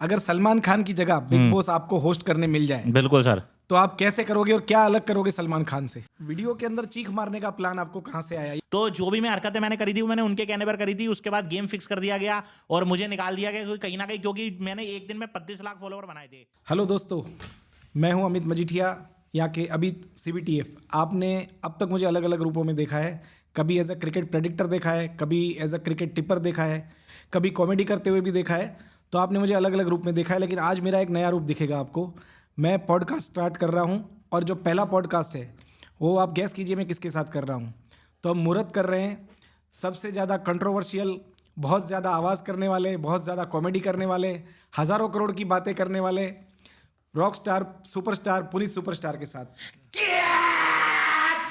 अगर सलमान खान की जगह बिग बॉस आपको होस्ट करने मिल जाए बिल्कुल सर। तो आप कैसे करोगे और क्या अलग करोगे सलमान खान से? वीडियो के अंदर चीख मारने का प्लान आपको कहां से आया? तो जो भी मैं हरकतें मैंने करी थी वो मैंने उनके कहने पर करी थी, उसके बाद गेम फिक्स कर दिया गया और मुझे निकाल दिया गया कहीं ना कहीं, क्योंकि मैंने एक दिन में 35 लाख फॉलोवर बनाए थे। हेलो दोस्तों, मैं हूं अमित मजीठिया, यहाँ के अभी CBTF। आपने अब तक मुझे अलग अलग रूपों में देखा है। कभी एज अ क्रिकेट प्रेडिक्टर देखा है, कभी एज अ क्रिकेट टिपर देखा है, कभी कॉमेडी करते हुए भी देखा है। तो आपने मुझे अलग अलग रूप में देखा है, लेकिन आज मेरा एक नया रूप दिखेगा आपको। मैं पॉडकास्ट स्टार्ट कर रहा हूँ और जो पहला पॉडकास्ट है वो आप गैस कीजिए मैं किसके साथ कर रहा हूँ। तो हम मुहूर्त कर रहे हैं सबसे ज़्यादा कंट्रोवर्शियल, बहुत ज़्यादा आवाज़ करने वाले, बहुत ज़्यादा कॉमेडी करने वाले, हज़ारों करोड़ की बातें करने वाले rock star, superstar, Puneet superstar के साथ। Yes!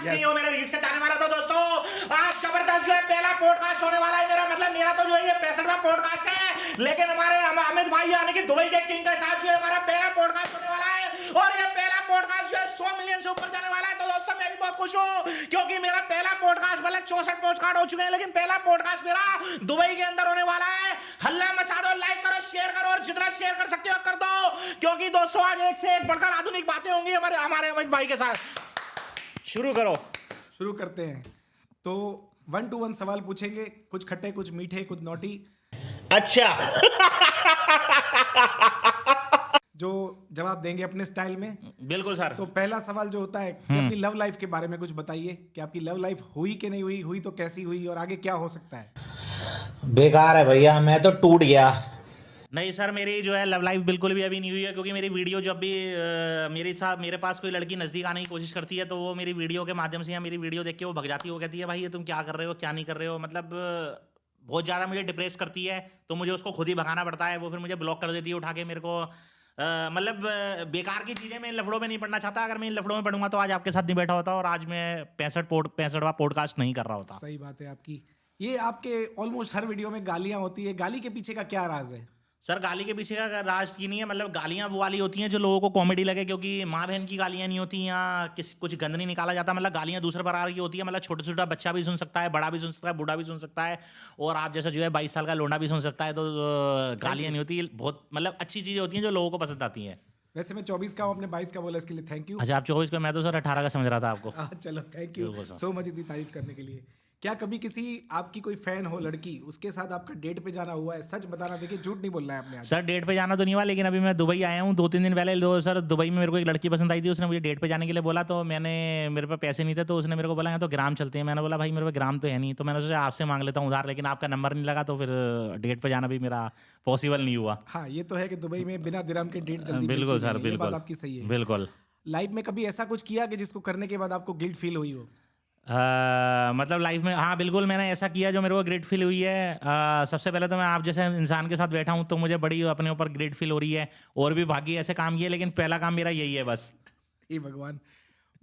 मेरे रील्स के चाहने वाला तो दोस्तों, आज जबरदस्त जो है पहला पॉडकास्ट होने वाला है मेरा, मतलब मेरा तो जो है ये 65वां पॉडकास्ट है, लेकिन हमारे अमित भाई यानी कि दुबई के किंग के साथ जो है हमारा पहला पॉडकास्ट होने वाला है और ये पहला पॉडकास्ट जो है 100 मिलियन से ऊपर जाने वाला है। तो दोस्तों मैं भी बहुत खुश हूँ क्योंकि मेरा पहला पॉडकास्ट, मतलब 64 पॉडकास्ट हो चुके हैं, लेकिन पहला पॉडकास्ट मेरा दुबई के अंदर होने वाला है। हल्ला मचा दो, लाइक करो, शेयर करो और जितना शेयर कर सकते हो कर दो, क्योंकि दोस्तों आज एक से एक बढ़कर आधुनिक बातें होंगी हमारे अमित भाई के साथ। शुरू करो। शुरू करते हैं। तो 1 to 1 सवाल पूछेंगे, कुछ खट्टे, कुछ मीठे, कुछ नोटी। अच्छा। जो जवाब देंगे अपने स्टाइल में। बिल्कुल सर। तो पहला सवाल जो होता है कि अपनी लव लाइफ के बारे में कुछ बताइए कि आपकी लव लाइफ हुई कि नहीं हुई, हुई तो कैसी हुई और आगे क्या हो सकता है? बेकार है भैया, मैं तो टूट गया। नहीं सर, मेरी जो है लव लाइफ बिल्कुल भी अभी नहीं हुई है, क्योंकि मेरी वीडियो जब भी मेरे पास कोई लड़की नज़दीक आने की कोशिश करती है तो वो मेरी वीडियो के माध्यम से या मेरी वीडियो देख के वो भग जाती है। वो कहती है भाई ये तुम क्या कर रहे हो, क्या नहीं कर रहे हो, मतलब बहुत ज़्यादा मुझे डिप्रेस करती है, तो मुझे उसको खुद ही भगाना पड़ता है। वो फिर मुझे ब्लॉक कर देती है उठा के मेरे को। मतलब बेकार की चीज़ें, मैं इन लफड़ों में नहीं पढ़ना चाहता। अगर मैं इन लफड़ों में पढ़ूंगा तो आज आपके साथ नहीं बैठा होता और आज मैं 65वां पॉडकास्ट नहीं कर रहा होता। सही बात है आपकी। ये आपके ऑलमोस्ट हर वीडियो में गालियां होती है, गाली के पीछे का क्या राज है? सर गाली के पीछे का राज की नहीं है, मतलब गालियां वो वाली होती हैं जो लोगों को कॉमेडी लगे, क्योंकि माँ बहन की गालियां नहीं होती या कुछ गंद नहीं निकाला जाता। मतलब गालियां दूसरे प्रकार की होती है, मतलब छोटा छोटा बच्चा भी सुन सकता है, बड़ा भी सुन सकता है, बूढ़ा भी सुन सकता है, और आप जैसा जो है 22 साल का लोंडा भी सुन सकता है। तो गालियां नहीं होती, बहुत मतलब अच्छी चीज़ें होती हैं जो लोगों को पसंद आती हैं। वैसे मैं 24 का हूँ, आपने 22 का बोला, इसके लिए थैंक यू। अच्छा, आप 24 को, मैं तो सर 18 का समझ रहा था आपको। चलो थैंक यू सो मच इतनी तारीफ करने के लिए। क्या कभी किसी आपकी कोई फैन हो लड़की, उसके साथ आपका डेट पे जाना हुआ है? सच बताना, देखिए झूठ नहीं बोलना है आपने आज। सर डेट पे जाना तो नहीं हुआ, लेकिन अभी मैं दुबई आया हूँ 2-3 दिन पहले। सर दुबई में मेरे को एक लड़की पसंद आई थी, उसने मुझे डेट पे जाने के लिए बोला, तो मेरे पास पैसे नहीं थे, तो उसने मेरे को बोला यहाँ तो ग्राम चलते हैं। मैंने बोला भाई मेरे पास ग्राम तो है नहीं, तो मैंने सोचा आपसे मांग लेता हूँ उधार, लेकिन आपका नंबर नहीं लगा, तो फिर डेट पे जाना भी मेरा पॉसिबल नहीं हुआ। हाँ, ये तो है कि दुबई में बिना दिरहम के डेट जल्दी बिल्कुल मिलती सर, नहीं है। ये बात बिल्कुल आपकी सही है। बिल्कुल। लाइफ में कभी ऐसा कुछ किया कि जिसको करने के बाद आपको गिल्ट फील हुई हो? मतलब लाइफ में, हाँ बिल्कुल मैंने ऐसा किया जो मेरे को ग्रेट फील हुई है। सबसे पहले तो मैं आप जैसे इंसान के साथ बैठा हूँ तो मुझे बड़ी अपने ऊपर ग्रेट फील हो रही है, और भी बाकी ऐसे काम किए, लेकिन पहला काम मेरा यही है बस। हे भगवान।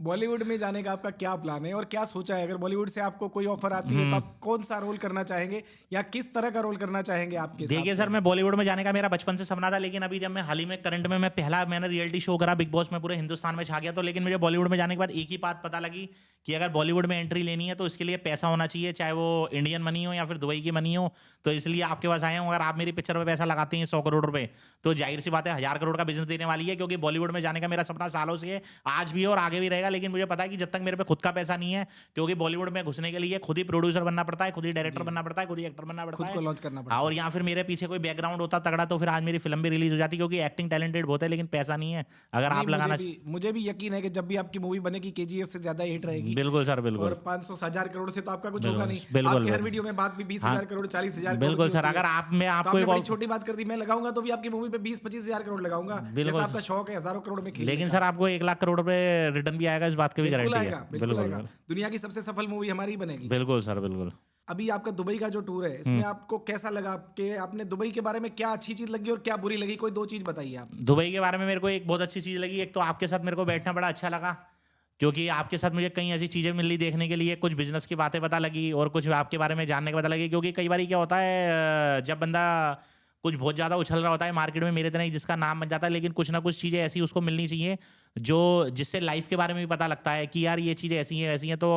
बॉलीवुड में जाने का आपका क्या प्लान है और क्या सोचा है? अगर बॉलीवुड से आपको कोई ऑफर आती है तो आप कौन सा रोल करना चाहेंगे या किस तरह का रोल करना चाहेंगे आपके हिसाब देखिए से? सर, मैं बॉलीवुड में जाने का मेरा बचपन से सपना था, लेकिन अभी जब मैं हाल ही में करंट में मैंने रियलिटी शो करा बिग बॉस में, पूरे हिंदुस्तान में छा गया। तो लेकिन मुझे बॉलीवुड में जाने के बाद एक ही बात पता लगी कि अगर बॉलीवुड में एंट्री लेनी है तो इसके लिए पैसा होना चाहिए, चाहे वो इंडियन मनी हो या फिर दुबई की मनी हो। तो इसलिए आपके पास आया हूँ। अगर आप मेरी पिक्चर में पैसा लगाते हैं 100 करोड़ रुपए, तो जाहिर सी बात है 1000 करोड़ का बिजनेस देने वाली है, क्योंकि बॉलीवुड में जाने का मेरा सपना सालों से है, आज भी है और आगे भी रहेगा। लेकिन मुझे पता है कि जब तक मेरे पे खुद का पैसा नहीं है, क्योंकि बॉलीवुड में घुसने के लिए खुद ही प्रोड्यूसर बनना पड़ता है, खुद ही डायरेक्टर बनना पड़ता है, खुद ही एक्टर बनना पड़ता खुद है, को लॉन्च करना पड़ता और यहाँ फिर मेरे पीछे कोई बैकग्राउंड होता तगड़ा तो फिर आज मेरी फिल्म भी रिलीज हो जाती, क्योंकि एक्टिंग टैलेंटेड बहुत है, लेकिन पैसा नहीं है। अगर नहीं, आप लगाना, मुझे भी यकीन है कि जब भी आपकी मूवी बनेगी KGF से ज्यादा हिट रहेगी। बिल्कुल सर, बिल्कुल। और 500-1000 करोड़ से तो आपका कुछ बिल्कुल, होगा नहीं। बिल्कुल, आपके हर बिल्कुल। वीडियो में बात भी 20,000 करोड़, 40,000 करोड़ बिल्कुल की सर, होती है। अगर मैं तो आपको आपने एक बड़ी छोटी बात कर दी। मैं लगाऊंगा तो भी आपकी मूवी पे 20-25,000 करोड़ लगाऊंगा, बिल्कुल। जैसा आपका शौक है हजारों करोड़ में खेलने लेकिन का। सर आपको 1 लाख करोड़ रुपए रिटर्न भी आएगा, इस बात की भी बिल्कुल गारंटी आएगा, है। बिल्कुल आएगा। बिल्कुल दुनिया की सबसे सफल मूवी हमारी बनेगी। बिल्कुल सर, बिल्कुल। अभी आपका दुबई का जो टूर है, इसमें आपको कैसा लगा? कि आपने दुबई के बारे में क्या अच्छी चीज लगी और क्या बुरी लगी? कोई 2 चीज बताइए आप। दुबई के बारे में मेरे को एक बहुत अच्छी चीज़ लगी। एक तो आपके साथ मेरे को बैठना बड़ा अच्छा लगा, क्योंकि आपके साथ मुझे कई ऐसी चीज़ें मिली देखने के लिए, कुछ बिजनेस की बातें पता लगी और कुछ आपके बारे में जानने का पता लगी। क्योंकि कई बार क्या होता है, जब बंदा कुछ बहुत ज़्यादा उछल रहा होता है मार्केट में, मेरे तरह ही जिसका नाम बन जाता है, लेकिन कुछ ना कुछ चीज़ें ऐसी उसको मिलनी चाहिए जो जिससे लाइफ के बारे में भी पता लगता है कि यार ये चीज़ें ऐसी हैं वैसी हैं। तो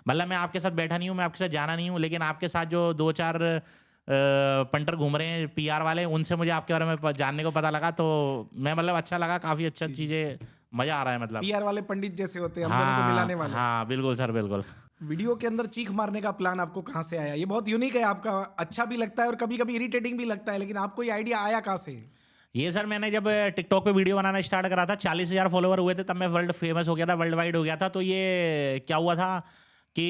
मतलब मैं आपके साथ बैठा नहीं हूँ, मैं आपके साथ जाना नहीं हूँ, लेकिन आपके साथ जो 2-4 पंटर घूम रहे हैं पीआर वाले, उनसे मुझे आपके बारे में जानने को पता लगा, तो मैं मतलब अच्छा लगा, काफ़ी अच्छा चीज़ें, मज़ा आ रहा है मतलब। पीआर वाले पंडित जैसे होते हैं, हम दोनों को मिलाने वाले। हाँ बिल्कुल सर, बिल्कुल। वीडियो के अंदर चीख मारने का प्लान आपको कहाँ से आया? ये बहुत यूनिक है आपका, अच्छा भी लगता है और कभी कभी इरिटेटिंग भी लगता है, लेकिन आपको ये आइडिया आया कहाँ से? ये सर मैंने जब टिकटॉक पे वीडियो बनाना स्टार्ट करा था, 40,000 फॉलोवर हुए थे, तब मैं वर्ल्ड फेमस हो गया था, वर्ल्ड वाइड हो गया था। तो ये क्या हुआ था कि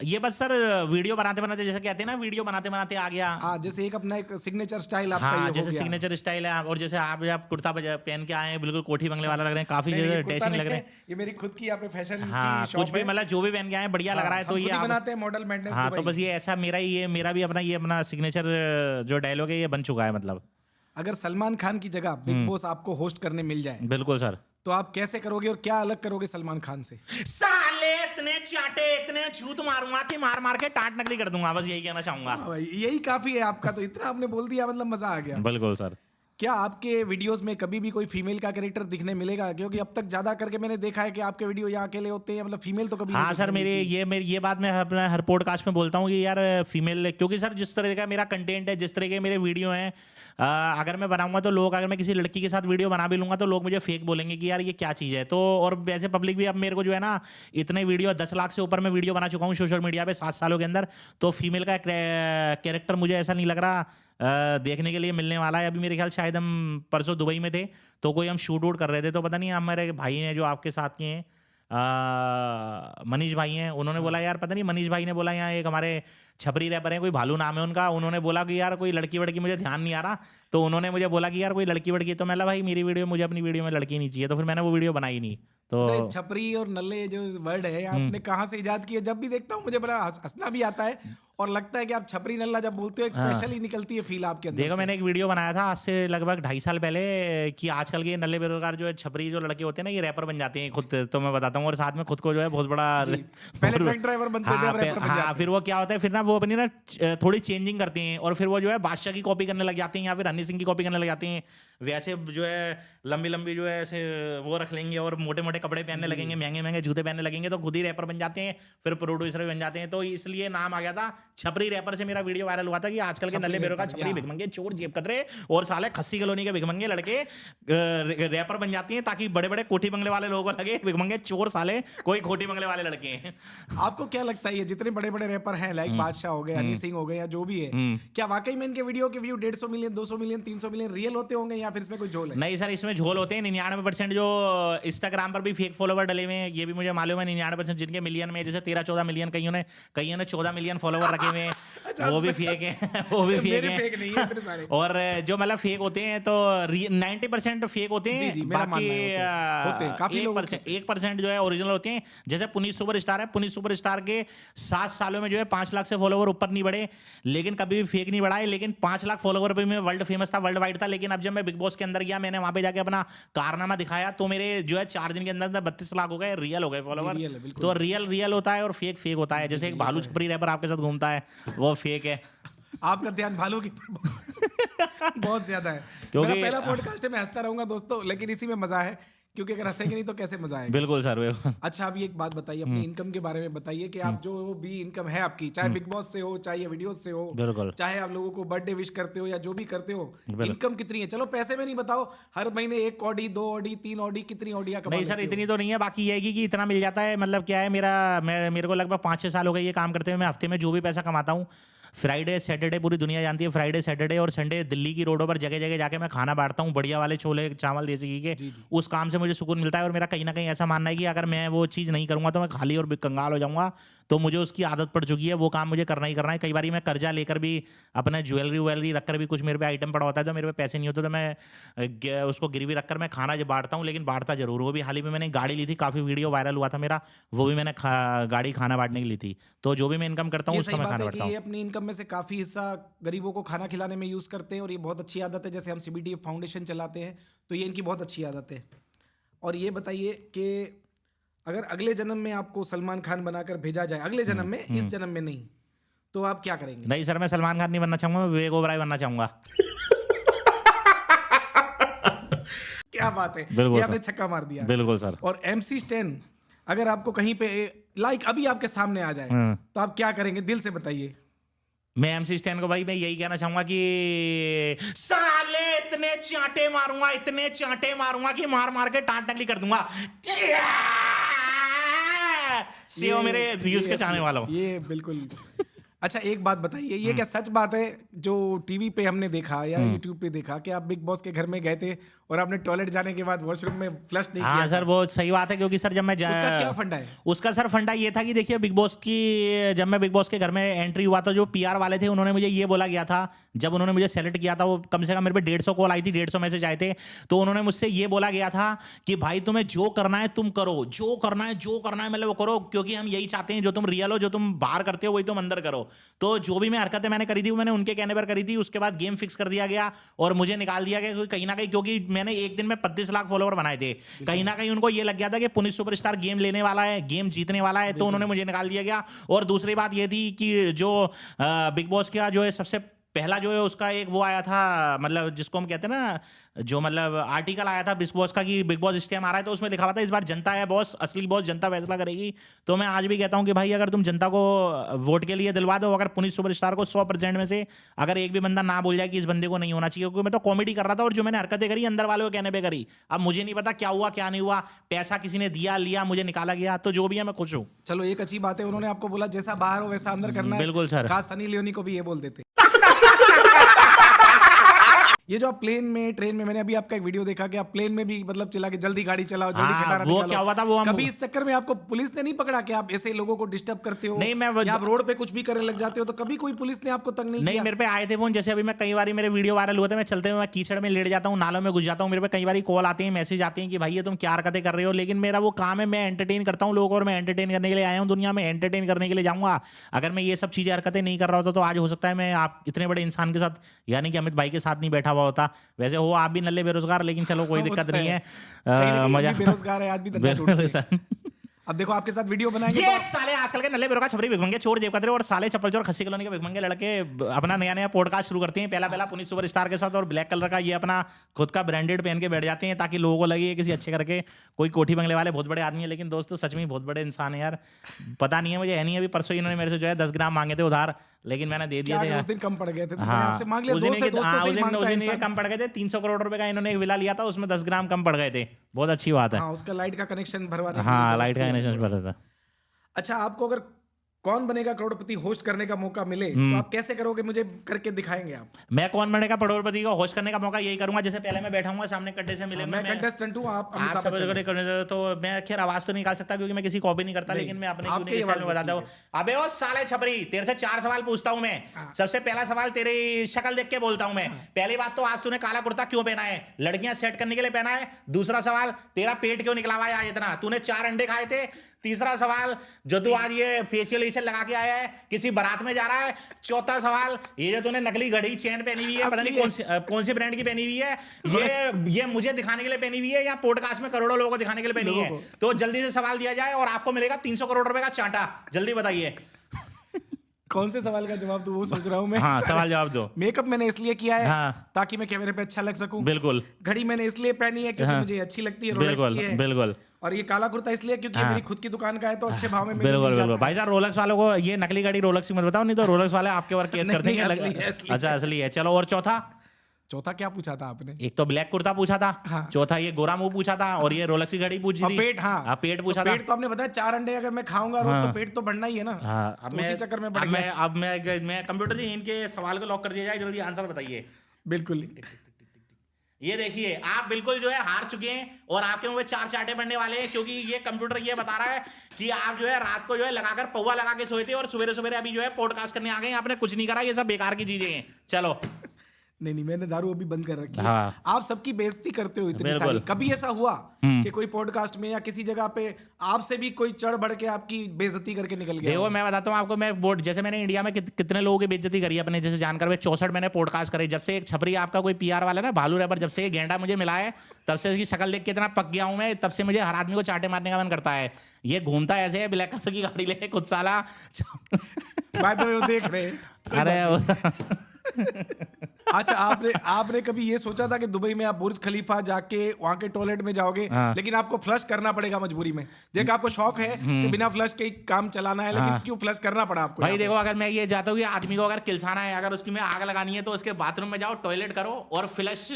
ये बस सर वीडियो बनाते बनाते, जैसे कहते हैं ना, वीडियो बनाते बनाते आ गया। हाँ, जैसे एक अपना एक सिग्नेचर स्टाइल आपका हाँ, ये हो जैसे गया। सिग्नेचर स्टाइल है, और जैसे आप कुर्ता पहन के आए हैं, बिल्कुल कोठी बंगले वाला लग रहे हैं, काफी नहीं, जैसे ये कुर्ता डैशिंग नहीं लग रहे है, हैं। ये मेरी खुद की यहाँ पे फैशन हाँ, की शॉप कुछ भी है। मतलब जो भी पहन के आए हैं, बढ़िया लग रहा है। तो हम ये खुद ही आप बनाते हैं मॉडल मैडनेस हाँ, तो दुबई। बस ये ऐसा मेरा भी अपना ये अपना सिग्नेचर जो डायलॉग है ये बन चुका है मतलब। अगर सलमान खान की जगह बिग बॉस आपको होस्ट करने मिल जाए, बिल्कुल सर। तो आप कैसे करोगे और क्या अलग करोगे सलमान खान से? साले इतने चाटे, इतने छूत मारूंगा कि मार मार के टाट नकली कर दूंगा, बस यही कहना चाहूंगा। हाँ भाई, यही काफी है आपका, तो इतना आपने बोल दिया, मतलब मजा आ गया। बिल्कुल सर। क्या आपके वीडियोस में कभी भी कोई फीमेल का कैरेक्टर दिखने मिलेगा? क्योंकि अब तक ज्यादा करके मैंने देखा है कि आपके वीडियो यहाँ अकेले होते हैं, मतलब फीमेल तो कभी हाँ नहीं सर, दिखने मेरी ये बात मैं अपना हर पॉडकास्ट में बोलता हूँ कि यार फीमेल, क्योंकि सर जिस तरह का मेरा कंटेंट है, जिस तरह के मेरे वीडियो हैं, अगर मैं बनाऊंगा तो लोग, अगर मैं किसी लड़की के साथ वीडियो बना भी लूंगा तो लोग मुझे फेक बोलेंगे कि यार ये क्या चीज़ है। तो और वैसे पब्लिक भी अब मेरे को जो है ना, इतने वीडियो 10 लाख से ऊपर मैं वीडियो बना चुका हूँ सोशल मीडिया पे 7 सालों के अंदर। तो फीमेल का कैरेक्टर मुझे ऐसा नहीं लग रहा देखने के लिए मिलने वाला है। अभी मेरे ख्याल शायद हम परसों दुबई में थे, तो कोई हम शूट वूट कर रहे थे, तो पता नहीं हमारे भाई ने जो आपके साथ के हैं, मनीष भाई हैं, उन्होंने बोला यार, पता नहीं मनीष भाई ने बोला, यहाँ एक हमारे छपरी रैपर हैं, कोई भालू नाम है उनका, उन्होंने बोला कि यार कोई लड़की वड़की, मुझे ध्यान नहीं आ रहा, तो उन्होंने मुझे बोला कि यार कोई लड़की वड़की, तो मैं भाई मेरी वीडियो, मुझे अपनी वीडियो में लड़की नहीं चाहिए, तो फिर मैंने वो वीडियो बनाई नहीं। तो छपरी और नल्ले जो वर्ड है आपने कहाँ से इजाद किया? जब भी देखता हूँ मुझे बड़ा हंसना भी आता है, और लगता है कि आप छपरी नल्ला जब बोलते हो एक स्पेशल ही निकलती है फील आपके अंदर देखो से। मैंने एक वीडियो बनाया था आज से लगभग 2.5 साल पहले कि आजकल के नल्ले बेरोजगार जो है छपरी जो लड़के होते हैं ना, ये रैपर बन जाते हैं खुद, तो मैं बताता हूँ, और साथ में खुद को जो है बहुत बड़ा पहले ट्रक ड्राइवर बनते थे, अब रैपर बन जाते हैं। फिर वो क्या होता है, फिर ना वो अपनी ना थोड़ी चेंजिंग करते हैं, और फिर वो जो है बादशाह की कॉपी करने लग जाते हैं, या फिर हनी सिंह की कॉपी करने लग जाते हैं। वैसे जो है लंबी लंबी जो है ऐसे वो रख लेंगे, और मोटे मोटे कपड़े पहनने लगेंगे, महंगे महंगे जूते पहनने लगेंगे, तो खुद ही रैपर बन जाते हैं, फिर प्रोड्यूसर भी बन जाते हैं। तो इसलिए नाम आ गया था छपरी रैपर से। मेरा वीडियो वायरल हुआ था कि आजकल के नल्ले बेरोजगार छपरी भिखमंगे चोर जेब कतरे और साले खस्सी कॉलोनी के भिखमंगे लड़के रैपर बन जाती हैं, ताकि बड़े बड़े कोठी बंगले वाले लोगों को लगे भिखमंगे चोर साले कोई कोठी बंगले वाले लड़के हैं। आपको क्या लगता है ये जितने बड़े बड़े रैपर हैं, लाइक बादशाह हो गए, हनी सिंह हो गए, या जो भी है, क्या वाकई में इनके वीडियो के view 150 million, 200 million, 300 million real होते होंगे, या फिर इसमें कोई झोल है? नहीं सर, इसमें झोल होते हैं। 99% जो इंस्टाग्राम पर भी फेक फॉलोवर डले हुए हैं, ये भी मुझे मालूम है। 99% जिनके मिलियन में, जैसे 13-14 मिलियन, कईयों ने 14 मिलियन फॉलोवर रखे हुए हैं, वो भी फेक है, वो भी फेक मेरे फेक नहीं है इतने सारे। है। और जो मतलब फेक होते हैं तो 90% फेक होते हैं, जी, मेरा बाकी मानना है होते हैं, काफी लोग 1% जो है ओरिजिनल होते हैं। जैसे पुनीत सुपरस्टार है, पुनीत सुपरस्टार के 7 सालों में जो है 5 लाख से फॉलोवर ऊपर नहीं बढ़े, लेकिन कभी भी फेक नहीं बढ़ा है। लेकिन 5 लाख फॉलोवर पे मैं वर्ल्ड फेमस था, वर्ल्ड वाइड था। लेकिन अब जब मैं बिग बॉस के अंदर गया, मैंने वहां पे जाके अपना कारनामा दिखाया, तो मेरे जो है 4 दिन के अंदर 32 लाख हो गए, रियल हो गए फॉलोवर। रियल है, बिल्कुल। तो रियल होता है और फेक फेक होता है। जैसे एक भालू छपरी रैपर आपके साथ घूमता है, वो फेक है। आपका ध्यान भालू की बहुत ज्यादा है। क्योंकि मेरा पहला पॉडकास्ट है, मैं हंसता रहूंगा दोस्तों, लेकिन इसी में मजा है, क्योंकि अगर हंसेंगे नहीं तो कैसे मजा आएगा? बिल्कुल सर, बिल्कुल। अच्छा, अभी एक बात बताइए, अपनी इनकम के बारे में बताइए कि आप जो वो भी इनकम है आपकी, चाहे बिग बॉस से हो, चाहे वीडियोस से हो, बिल्कुल, चाहे आप लोगों को बर्थडे विश करते हो या जो भी करते हो, इनकम कितनी है? चलो पैसे में नहीं बताओ, हर महीने 1 ऑडी, 2 ऑडी, 3 ऑडी, कितनी ऑडियां कमा नहीं लेते सर, हो? इतनी तो नहीं है। बाकी ये है कि इतना मिल जाता है। मतलब क्या है, मेरे को लगभग 5-6 साल हो गए ये काम करते हुए। मैं हफ्ते में जो भी पैसा कमाता हूँ, फ्राइडे सैटरडे, पूरी दुनिया जानती है, फ्राइडे सैटरडे और संडे दिल्ली की रोडों पर जगह जगह जाके मैं खाना बांटता हूँ, बढ़िया वाले छोले चावल देसी घी के। उस काम से मुझे सुकून मिलता है। और मेरा कहीं ना कहीं ऐसा मानना है कि अगर मैं वो चीज़ नहीं करूँगा तो मैं खाली और कंगाल हो जाऊँगा। तो मुझे उसकी आदत पड़ चुकी है, वो काम मुझे करना ही करना है। कई बार मैं कर्जा लेकर भी, अपना ज्वेलरी रखकर भी, कुछ मेरे पे आइटम पड़ा होता है तो मेरे पे पैसे नहीं होते, तो मैं उसको गिरवी रखकर मैं खाना बांटता हूँ। लेकिन बांटता जरूर। वो भी हाल ही में मैंने गाड़ी ली थी, काफ़ी वीडियो वायरल हुआ था मेरा, वो भी मैंने गाड़ी खाना बांटने की ली थी। तो जो भी मैं इनकम करता हूँ उसका मैं खाना बांटता हूँ। ये अपनी इनकम में से काफी हिस्सा गरीबों को खाना खिलाने में यूज करते हैं, और ये बहुत अच्छी आदत है। जैसे हम CBTF फाउंडेशन चलाते हैं, तो ये इनकी बहुत अच्छी आदत है। और ये बताइए कि अगर अगले जन्म में आपको सलमान खान बनाकर भेजा जाए, अगले जन्म में, इस जन्म में नहीं, तो आप क्या करेंगे? नहीं सर, मैं सलमान खान नहीं बनना चाहूंगा, मैं विवेक ओबराय बनना चाहूंगा। क्या बात है, बिल्कुल ये आपने सर, छक्का मार दिया। बिल्कुल सर। और MC स्टैन अगर आपको कहीं पे लाइक अभी आपके सामने आ जाए, तो आप क्या करेंगे? दिल से बताइए। मैं एमसी स्टैन को भाई मैं यही कहना चाहूंगा कि साले इतने चांटे मारूंगा कि मार मार के टांट टकली कर दूंगा। से वो मेरे व्यूज के चाहने वालों। ये बिल्कुल। अच्छा एक बात बताइए, ये क्या सच बात है जो टीवी पे हमने देखा या यूट्यूब पे देखा कि आप बिग बॉस के घर में गए थे और आपने टॉयलेट जाने के बाद वॉशरूम में फ्लश नहीं किया? हाँ सर वो सही बात है, क्योंकि सर जब मैं उसका क्या फंडा है? उसका सर फंडा ये था कि देखिए जब मैं बिग बॉस के घर में एंट्री हुआ था, जो पीआर वाले थे उन्होंने मुझे ये बोला गया था, जब उन्होंने मुझे सेलेक्ट किया था, वो कम से कम मेरे पे 150 कॉल आई थी, 150 मैसेज आए थे, तो उन्होंने मुझसे ये बोला गया था कि भाई तुम्हें जो करना है तुम करो, जो करना है मतलब वो करो, क्योंकि हम यही चाहते हैं जो तुम रियल हो, जो तुम बाहर करते हो वही तुम अंदर करो। तो जो भी मैं हरकतें मैंने करी थी वो मैंने उनके कहने पर करी थी। उसके बाद गेम फिक्स कर दिया गया और मुझे निकाल दिया गया कहीं ना कहीं, क्योंकि मैंने एक दिन में 35 लाख फॉलोवर बनाए थे। कहीं ना कहीं उनको ये लग गया था कि पुनिस सुपरस्टार गेम लेने वाला है, गेम जीतने वाला है, तो उन्होंने मुझे निकाल दिया गया। और दूसरी बात ये थी कि जो बिग बॉस का जो है सबसे पहला जो है उसका एक वो आया था, मतलब जिसको हम कहते हैं ना, जो मतलब आर्टिकल आया था बिग बॉस का कि बिग बॉस स्कैम आ रहा है, तो उसमें लिखा हुआ था इस बार जनता है बॉस, असली बॉस जनता फैसला करेगी। तो मैं आज भी कहता हूं कि भाई अगर तुम जनता को वोट के लिए दिलवा दो, अगर पुनिस सुपरस्टार को 100% में से अगर एक भी बंदा ना बोल जाए कि इस बंदे को नहीं होना चाहिए, क्योंकि मैं तो कॉमेडी कर रहा था और जो मैंने हरकतें करी अंदर वाले को कहने पे करी। अब मुझे नहीं पता क्या हुआ क्या नहीं हुआ, पैसा किसी ने दिया लिया, मुझे निकाला गया, तो जो भी है मैं खुश हूँ। चलो एक अच्छी बात है, उन्होंने आपको बोला जैसा बाहर हो वैसा अंदर करना है। बिल्कुल सर। खास सनी लियोनी को भी ये बोल देते। ये जो आप प्लेन में ट्रेन में, मैंने अभी आपका एक वीडियो देखा कि आप प्लेन में भी मतलब चिल्ला के जल्दी गाड़ी चलाओ, जल्दी खटारा वो निकालो। क्या हुआ था वो कभी इस चक्कर में आपको पुलिस ने नहीं पकड़ा कि आप ऐसे लोगों को डिस्टर्ब करते हो? नहीं, या आप रोड पे कुछ भी करने लग जाते हो, तो कभी कोई पुलिस ने आपको तंग नहीं किया? मेरे पे आए थे फोन, जैसे अभी मैं कई बार मेरे वीडियो वायरल हुए थे, मैं चलते हुए मैं कीचड़ में लेट जाता हूँ, नालों में घुस जाता हूँ, मेरे पे कई बार कॉल आते हैं, मैसेज आते हैं कि भाई ये तुम क्या हरकतें कर रहे हो। लेकिन मेरा वो काम है, मैं एंटरटेन करता हूँ लोगों को, और मैं एंटरटेन करने के लिए आया हूँ दुनिया में, एंटरटेन करने के लिए जाऊंगा। अगर मैं ये सब चीजें हरकतें नहीं कर रहा होता तो आज हो सकता है मैं आप इतने बड़े इंसान के साथ, यानी कि अमित भाई के साथ नहीं बैठा हुआ होता। वैसे हो आप भी नल्ले बेरोजगार, लेकिन चलो कोई दिक्कत नहीं है, मजा बेरोजगार है, आज भी धंधा टूट गया। अब देखो आपके साथ वीडियो बनाएंगे ये साले आजकल के नल्ले बेरोजगार छपरी भिखमंगे चोर जेब कतरे और साले चप्पल चोर खस्सी कॉलोनी के भिखमंगे लड़के अपना नया नया पॉडकास्ट शुरू करते हैं, पहला पुनिस सुपरस्टार के साथ, और ब्लैक कलर का ये अपना खुद का ब्रांडेड पहन के बैठ जाते हैं ताकि लोगों को लगे किसी अच्छे करके कोई कोठी बंगले वाले बहुत बड़े आदमी है। लेकिन दोस्तों सच में बहुत बड़े इंसान है यार, पता नहीं है मुझे, है नहीं। अभी परसों इन्होंने मेरे से जो है 10 ग्राम मांगे थे उधार, लेकिन मैंने दे दिए थे। उस दिन कम पड़ गए थे तो हाँ, मैंने आपसे मांग लिया। उस दिन कम पड़ गए थे, 300 करोड़ रुपए का इन्होंने एक विला लिया था, उसमें 10 ग्राम कम पड़ गए थे। बहुत अच्छी बात है। हाँ, उसका लाइट का कनेक्शन भरवा। हाँ, लाइट का कनेक्शन भरा था। अच्छा, आपको अगर कौन बनेगा करोड़पति होस्ट करने का मौका मिले तो आप कैसे करोगे? मुझे करके दिखाएंगे आप। मैं कौन बनेगा करोड़पति को होस्ट करने का मौका यही करूंगा, जैसे पहले मैं बैठा हूँ सामने कड्डे से मिले, मैं कंटेस्टेंट हूँ, आप तो मैं खैर आवाज तो नहीं निकाल सकता क्योंकि मैं किसी कॉपी नहीं करता, लेकिन मैं अपने स्टाइल में बताता हूँ। अबे ओ साले छपरी, तेरे से 4 सवाल पूछता हूँ मैं। सबसे पहला सवाल, तेरी शक्ल देख के बोलता हूँ मैं। पहली बात तो आज तूने काला कुर्ता क्यों पहना है? लड़कियां सेट करने के लिए पहना है? दूसरा सवाल, तेरा पेट क्यों निकला हुआ है आज इतना? तूने 4 अंडे खाए थे? तीसरा सवाल, जो तू आज ये फेशियल लगा के आया है, किसी बारात में जा रहा है? चौथा सवाल, ये जो तूने नकली घड़ी चेन पहनी हुई है, पता नहीं कौन सी ब्रांड की पहनी हुई है, ये मुझे दिखाने के लिए पहनी हुई है या पॉडकास्ट में करोड़ों लोगों को दिखाने के लिए पहनी है? तो जल्दी से सवाल दिया जाए और आपको मिलेगा 300 करोड़ रुपए का चांटा। जल्दी बताइए कौन से सवाल का जवाब दूं, वो सोच रहा हूं मैं। हाँ, सवाल जवाब दो। मेकअप मैंने इसलिए किया है ताकि मैं कैमरे पे अच्छा लग सकूं। बिल्कुल। घड़ी मैंने इसलिए पहनी है क्योंकि मुझे अच्छी लगती है, रोलेक्स की है। बिल्कुल। और ये काला कुर्ता इसलिए क्योंकि मेरी खुद की दुकान का है, तो अच्छे भाव में मिल बिल्कुल जाता है। भाई साहब, रोलेक्स वालों को ये नकली घड़ी रोलेक्स की मत बताओ, नहीं तो रोलेक्स वाले आपके ऊपर केस कर देंगे। अच्छा, असली है। चलो, और चौथा क्या पूछा था आपने? एक तो ब्लैक कुर्ता पूछा था, चौथा ये गोरा मुंह पूछा था, और ये रोलेक्स की घड़ी पूछी थी। पेट, हाँ पेट पूछा था। पेट तो आपने बताया 4 अंडे अगर मैं खाऊंगा रोज तो पेट तो बढ़ना ही है ना। अब उसी चक्कर में बढ़ गया। अब मैं कंप्यूटर जी इनके सवाल को लॉक कर दिया जाए, जल्दी आंसर बताइए। बिल्कुल। ये देखिए, आप बिल्कुल जो है हार चुके हैं और आपके मुंह में 4 चांटे पड़ने वाले हैं, क्योंकि ये कंप्यूटर ये बता रहा है कि आप जो है रात को जो है लगाकर पौवा लगा के सोए थे और सवेरे अभी जो है पॉडकास्ट करने आ गए। आपने कुछ नहीं करा, ये सब बेकार की चीजें हैं। चलो। नहीं, मैंने दारू अभी बंद कर रखी है। आप सबकी बेइज्जती करते हो इतनी सारी। कभी ऐसा हुआ कि कोई पॉडकास्ट में या किसी जगह पे आपसे भी कोई चढ़ बढ़ के आपकी बेइज्जती करके निकल गया? देखो, मैं बताता हूँ आपको, मैं जैसे मैंने इंडिया में कितने लोगों की बेइज्जती करी अपने जैसे जानकर, 64 मैंने पॉडकास्ट करे। जब से एक छपरी आपका कोई पीआर वाला ना, भालू रैपर, जब से ये गेंडा मुझे मिला है तब से इसकी शक्ल देख के इतना पक गया हूं मैं, तब से मुझे हर आदमी को चाटे मारने का मन करता है। ये घूमता ऐसे है, ब्लैक कलर की गाड़ी लेके खुद साला। बाय द वे वो देख रहे हैं। अरे अच्छा, आपने कभी ये सोचा था कि दुबई में आप बुर्ज खलीफा जाके वहां के टॉयलेट में जाओगे, हाँ। लेकिन आपको फ्लश करना पड़ेगा मजबूरी में? देखो आपको शौक है कि बिना फ्लश के ही काम चलाना है, लेकिन क्यों फ्लश करना पड़ा आपको? भाई देखो, अगर मैं ये चाहता हूँ कि आदमी को अगर किलसाना है, अगर उसकी में आग लगानी है, तो उसके बाथरूम में जाओ, टॉयलेट करो और फ्लश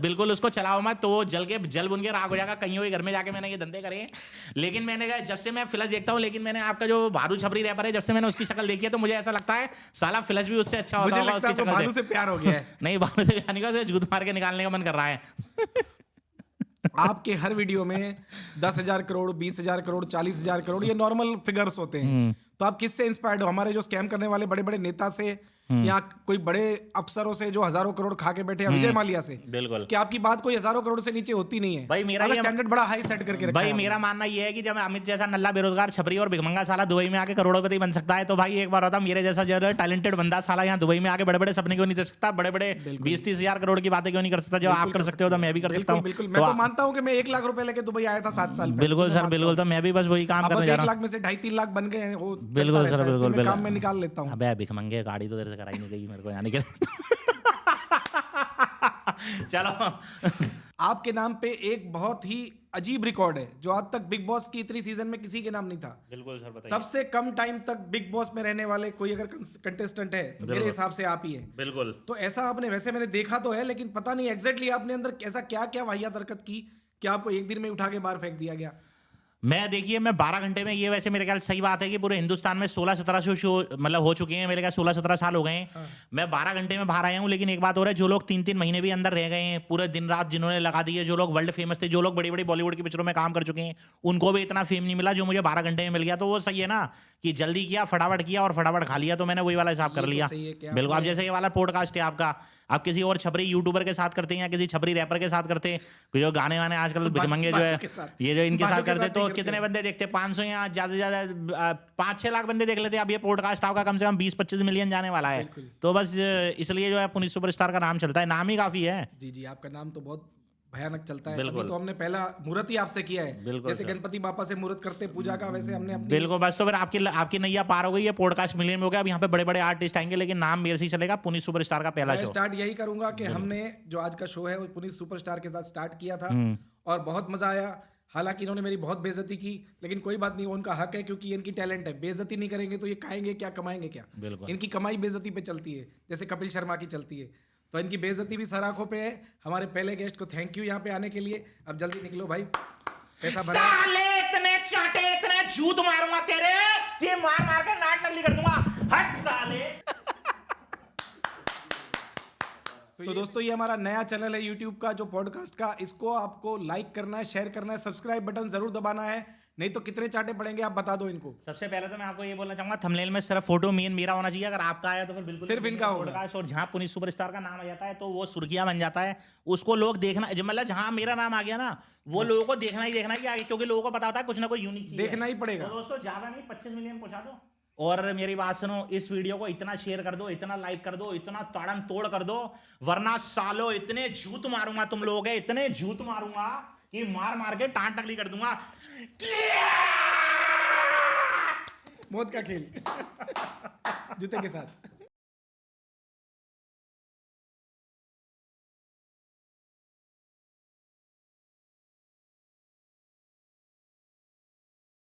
बिल्कुल उसको चलाओ मत, तो वो जल बुन के राख हो जाएगा। कहीं घर में जाके मैंने ये धंधे करे हैं, लेकिन मैंने कहा जब से मैं फ्लश देखता हूँ, लेकिन मैंने आपका जो भारू छपरी रैपर है, जब से मैंने उसकी शक्ल देखी है, तो मुझे ऐसा लगता है साला फ्लश भी उससे अच्छा होता मुझे होगा लगता है उसकी आपको शक्ल भालू से प्यार हो गया है। नहीं, भालू से प्यार नहीं, उसे जूत मार के निकालने का मन कर रहा है। आपके हर वीडियो में 10,000 करोड़, 20,000 करोड़, 40,000 करोड़, ये नॉर्मल फिगर्स होते हैं। तो आप किससे इंस्पायर्ड हो? हमारे जो स्कैम करने वाले बड़े बड़े नेता से, या कोई बड़े अफसरों से जो हजारों करोड़ खा के बैठे हैं, विजय माल्या से? बिल्कुल। कि आपकी बात कोई हजारों करोड़ से नीचे होती नहीं है। भाई मेरा ये स्टैंडर्ड बड़ा हाई सेट करके रखा भाई है मेरा मानना ये है कि जब अमित जैसा नल्ला बेरोजगार छपरी और भिखमंगा साला दुबई में आके करोड़पति बन सकता है, तो भाई एक बार होता मेरे जैसा जो टैलेंटेड बंदा साला यहाँ दुबई में आके बड़े बड़े सपने क्यों नहीं देख सकता? बड़े बड़े 20-30 हजार करोड़ की बातें क्यों नहीं कर सकता? जो आप कर सकते हो तो मैं भी कर सकता हूँ। बिल्कुल, मैं तो मानता हूँ कि मैं 1 लाख रुपए लेके दुबई आया था 7 साल पहले। बिल्कुल सर, बिल्कुल। तो मैं भी बस वही काम करने जा 1 रहा लाख में से 2.5-3 लाख बन गए हैं, वो बिल्कुल सर, बिल्कुल, मैं काम में निकाल लेता हूँ। अबे भिखमंगे, गाड़ी तो तेरे से कराई नहीं गई मेरे को, यानी कि चलो। आपके नाम पे एक बहुत ही अजीब रिकॉर्ड है, जो आज तक बिग बॉस की इतनी सीजन में किसी के नाम नहीं था। बिल्कुल सर, बताइए। सबसे कम टाइम तक बिग बॉस में रहने वाले कोई अगर कंटेस्टेंट है तो मेरे हिसाब से आप ही हैं। बिल्कुल। तो ऐसा आपने, वैसे मैंने देखा तो है, लेकिन पता नहीं एग्जैक्टली आपने अंदर ऐसा क्या क्या वाहियात हरकत की कि आपको एक दिन में उठा के बाहर फेंक दिया गया? मैं देखिए, मैं 12 घंटे में, ये वैसे मेरे ख्याल सही बात है कि पूरे हिंदुस्तान में 16-17 शो मतलब हो चुके हैं, मेरे ख्याल 16-17 साल हो गए हैं। मैं 12 घंटे में बाहर आया हूँ, लेकिन एक बात हो रहा है, जो लोग 3-3 महीने भी अंदर रह गए हैं, पूरे दिन रात जिन्होंने लगा दिए, जो लोग वर्ल्ड फेमस थे, जो लोग बड़ी बड़ी बॉलीवुड की पिक्चरों में काम कर चुके हैं, उनको भी इतना फेम नहीं मिला जो मुझे 12 घंटे में मिल गया। तो वो सही है ना कि जल्दी किया, फटाफट किया और फटाफट खा लिया, तो मैंने वही वाला हिसाब कर लिया। बिल्कुल। अब जैसे ये वाला पॉडकास्ट है आपका, आप किसी और छपरी यूट्यूबर के साथ करते हैं या किसी छपरी रैपर के साथ करते हैं, जो गाने वाने आजकल भिखमंगे जो है ये जो इनके साथ करते, तो कितने बंदे देखते? 500 या ज्यादा से ज्यादा 5-6 लाख बंदे देख लेते। अब ये पॉडकास्ट आपका कम से कम 20-25 मिलियन जाने वाला है। तो बस इसलिए जो है पुनीत सुपरस्टार का नाम चलता है, नाम ही काफी है। जी जी, आपका नाम तो बहुत भयानक चलता है। तभी तो हमने पहला मुहूर्त ही आपसे किया है। जैसे गणपति बापा से मुहूर्त करते पूजा का, वैसे हमने अपनी। बिल्कुल। बस तो फिर आपकी नैया पार हो गई है, पॉडकास्ट मिलियन में हो गया। अब यहाँ पे बड़े बड़े आर्टिस्ट आएंगे, लेकिन नाम मेरे से ही चलेगा, पुनीत सुपरस्टार का पहला शो। स्टार्ट यही करूंगा कि हमने जो आज का शो है वो पुनीत सुपरस्टार के साथ स्टार्ट किया था और बहुत मजा आया। हालांकि इन्होंने मेरी बहुत बेइज्जती की, लेकिन कोई बात नहीं, उनका हक है, क्योंकि इनकी टैलेंट है। बेइज्जती नहीं करेंगे तो ये खाएंगे क्या, कमाएंगे क्या? इनकी कमाई बेइज्जती पे चलती है, जैसे कपिल शर्मा की चलती है। तो इनकी बेइज्जती भी सर आंखों पे है। हमारे पहले गेस्ट को थैंक यू यहाँ पे आने के लिए। अब जल्दी निकलो भाई, पैसा भरा। साले इतने चाटे, इतने जूत मारूंगा तेरे, ये मार मार के नाट नकली कर दूंगा। हट साले। तो दोस्तों, ये हमारा नया चैनल है यूट्यूब का, जो पॉडकास्ट का। इसको आपको लाइक करना है, शेयर करना है, सब्सक्राइब बटन जरूर दबाना है, नहीं तो कितने चाटे पड़ेंगे आप बता दो इनको। सबसे पहले तो मैं आपको ये बोलना चाहूंगा, थंबनेल में सिर्फ फोटो मेरा होना चाहिए। अगर आपका आया तो फिर बिल्कुल सिर्फ इनका होगा। पॉडकास्ट, और जहां पुनीत सुपरस्टार का नाम आ जाता है तो वो सुर्खियां बन जाता है। उसको लोग देखना, मतलब जहां मेरा नाम आ गया ना, वो लोगों को देखना ही देखना है कि आगे, क्योंकि लोगों को पता होता है कुछ ना कोई यूनिक चीज देखना ही पड़ेगा। तो दोस्तों ज्यादा नहीं, 25 मिलियन पहुंचा दो। और मेरी बात सुनो, इस वीडियो को इतना शेयर कर दो, इतना लाइक कर दो, इतना ताड़म तोड़ कर दो, वरना सालो इतने झूठ मारूंगा तुम लोग, इतने झूठ मारूंगा कि मार मार के टांट टकली कर दूंगा। मौत का खेल जूते के साथ।